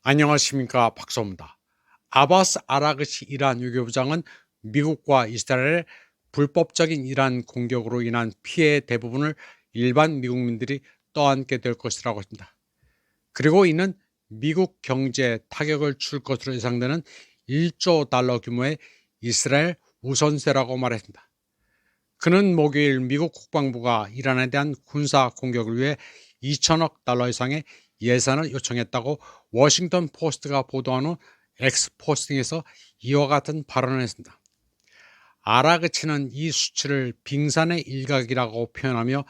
안녕하십니까, 박사입니다. 아바스 아라그치 이란 외교부장은 미국과 이스라엘의 불법적인 이란 공격으로 인한 피해 대부분을 일반 미국민들이 떠안게 될 것이라고 했습니다. 그리고 이는 미국 경제에 타격을 줄 것으로 예상되는 1조 달러 규모의 이스라엘 우선세라고 말했습니다. 그는 목요일 미국 국방부가 이란에 대한 군사 공격을 위해 2천억 달러 이상의 예산을 요청했다고 워싱턴 포스트가 보도한 후 엑스포스팅에서 이와 같은 발언을 했습니다. 아라그치는 이 수치를 빙산의 일각이라고 표현하며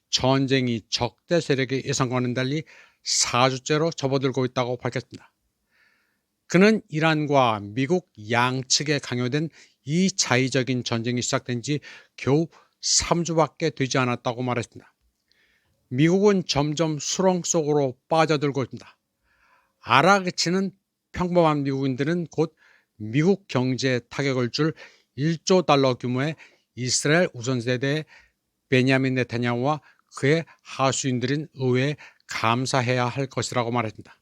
전쟁이 적대 세력의 예상과는 달리 4주째로 접어들고 있다고 밝혔습니다. 그는 이란과 미국 양측에 강요된 이 자의적인 전쟁이 시작된 지 겨우 3주밖에 되지 않았다고 말했습니다. 미국은 점점 수렁 속으로 빠져들고 있습니다. 아라그치는 평범한 미국인들은 곧 미국 경제에 타격을 줄 1조 달러 규모의 이스라엘 우선세대의 베냐민 네타냐후와 그의 하수인들인 의회에 감사해야 할 것이라고 말했습니다.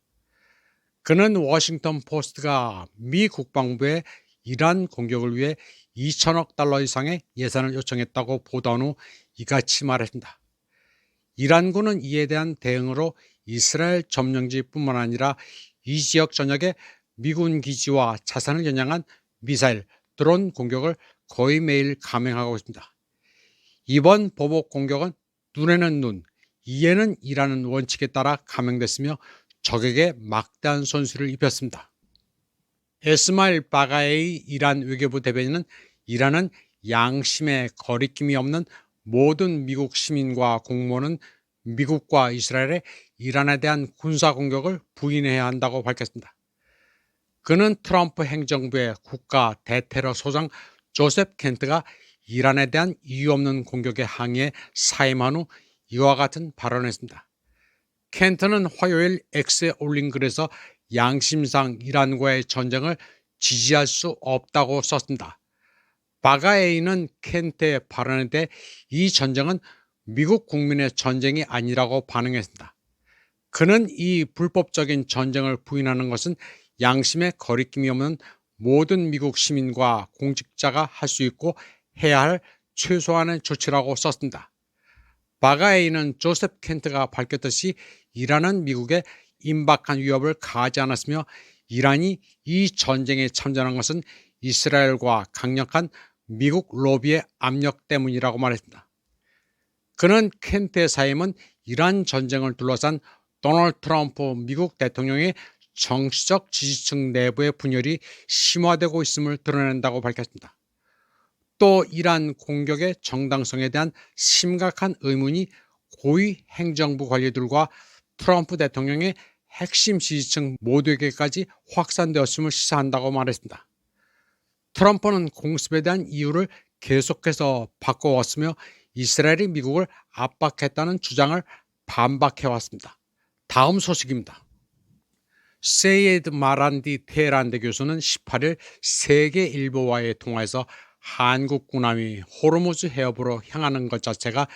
그는 워싱턴 포스트가 미 국방부에 이란 공격을 위해 2천억 달러 이상의 예산을 요청했다고 보도한 후 이같이 말했습니다. 이란군은 이에 대한 대응으로 이스라엘 점령지뿐만 아니라 이 지역 전역의 미군 기지와 자산을 겨냥한 미사일, 드론 공격을 거의 매일 감행하고 있습니다. 이번 보복 공격은 눈에는 눈, 이에는 이라는 원칙에 따라 감행됐으며 적에게 막대한 손실을 입혔습니다. 에스마일 바가에이 이란 외교부 대변인은 이란은 양심에 거리낌이 없는 모든 미국 시민과 공무원은 미국과 이스라엘의 이란에 대한 군사 공격을 부인해야 한다고 밝혔습니다. 그는 트럼프 행정부의 국가 대테러 소장 조셉 켄트가 이란에 대한 이유 없는 공격에 항의해 사임한 후 이와 같은 발언을 했습니다. 켄트는 화요일 X에 올린 글에서 양심상 이란과의 전쟁을 지지할 수 없다고 썼습니다. 바가에이는 켄트의 발언에 대해 이 전쟁은 미국 국민의 전쟁이 아니라고 반응했습니다. 그는 이 불법적인 전쟁을 부인하는 것은 양심에 거리낌이 없는 모든 미국 시민과 공직자가 할 수 있고 해야 할 최소한의 조치라고 썼습니다. 바가에이는 조셉 켄트가 밝혔듯이 이란은 미국에 임박한 위협을 가하지 않았으며 이란이 이 전쟁에 참전한 것은 이스라엘과 강력한 미국 로비의 압력 때문이라고 말했습니다. 그는 켄트의 사임은 이란 전쟁을 둘러싼 도널드 트럼프 미국 대통령의 정치적 지지층 내부의 분열이 심화되고 있음을 드러낸다고 밝혔습니다. 또 이란 공격의 정당성에 대한 심각한 의문이 고위 행정부 관리들과 트럼프 대통령의 핵심 지지층 모두에게까지 확산되었음을 시사한다고 말했습니다. 트럼프는 공습에 대한 이유를 계속해서 바꿔왔으며 이스라엘이 미국을 압박했다는 주장을 반박해왔습니다. 다음 소식입니다. 세이에드 마란디 테헤란대 교수는 18일 세계일보와의 통화에서 한국 군함이 호르무즈 해협으로 향하는 것 자체가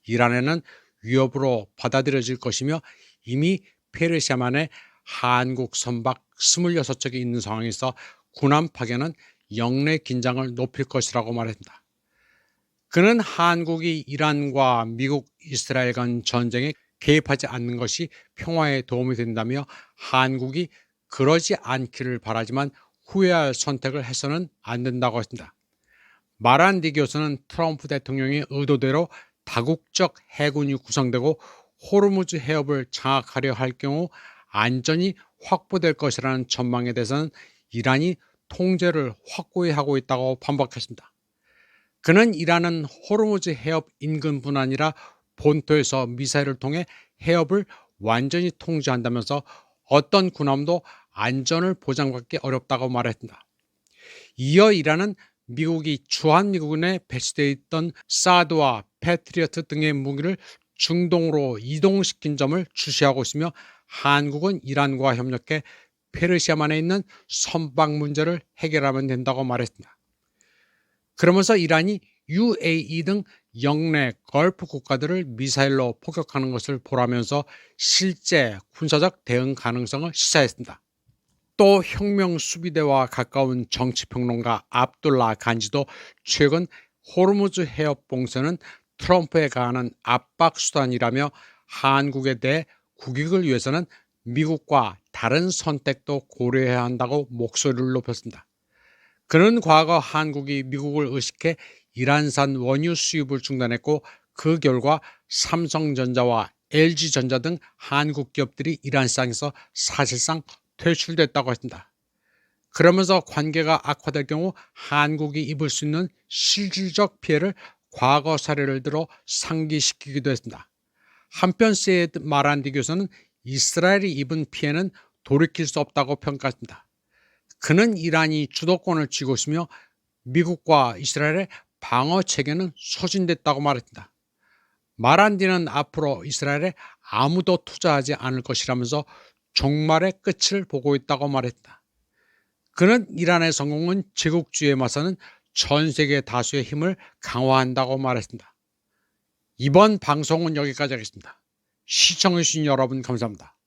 이란에는 위협으로 받아들여질 것이며 이미 페르시아만에 한국 선박 26척이 있는 상황에서 군함 파견은 영내 긴장을 높일 것이라고 말했습니다. 그는 한국이 이란과 미국, 이스라엘 간 전쟁에 개입하지 않는 것이 평화에 도움이 된다며 한국이 그러지 않기를 바라지만 후회할 선택을 해서는 안 된다고 했습니다. 마란디 교수는 트럼프 대통령의 의도대로 다국적 해군이 구성되고 호르무즈 해협을 장악하려 할 경우 안전이 확보될 것이라는 전망에 대해서는 이란이 통제를 확고히 하고 있다고 반박했습니다. 그는 이란은 호르무즈 해협 인근뿐 아니라 본토에서 미사일을 통해 해협을 완전히 통제한다면서 어떤 군함도 안전을 보장받기 어렵다고 말했습니다. 이어 이란은 미국이 주한미군에 배치되어 있던 사드와 패트리어트 등의 무기를 중동으로 이동시킨 점을 주시하고 있으며 한국은 이란과 협력해 페르시아만에 있는 선박 문제를 해결하면 된다고 말했습니다. 그러면서 이란이 UAE 등 영내 걸프 국가들을 미사일로 폭격하는 것을 보라면서 실제 군사적 대응 가능성을 시사했습니다. 또 혁명 수비대와 가까운 정치평론가 압둘라 간지도 최근 호르무즈 해협 봉쇄는 트럼프에 가하는 압박 수단이라며 한국에 대해 국익을 위해서는 미국과 다른 선택도 고려해야 한다고 목소리를 높였습니다. 그는 과거 한국이 미국을 의식해 이란산 원유 수입을 중단했고 그 결과 삼성전자와 LG전자 등 한국 기업들이 이란 시장에서 사실상 퇴출됐다고 했습니다. 그러면서 관계가 악화될 경우 한국이 입을 수 있는 실질적 피해를 과거 사례를 들어 상기시키기도 했습니다. 한편 세이드 마란디 교수는 이스라엘이 입은 피해는 돌이킬 수 없다고 평가했습니다. 그는 이란이 주도권을 쥐고 있으며 미국과 이스라엘의 방어 체계는 소진됐다고 말했습니다. 마란디는 앞으로 이스라엘에 아무도 투자하지 않을 것이라면서 종말의 끝을 보고 있다고 말했다. 그는 이란의 성공은 제국주의에 맞서는 전 세계 다수의 힘을 강화한다고 말했습니다. 이번 방송은 여기까지 하겠습니다. 시청해주신 여러분 감사합니다.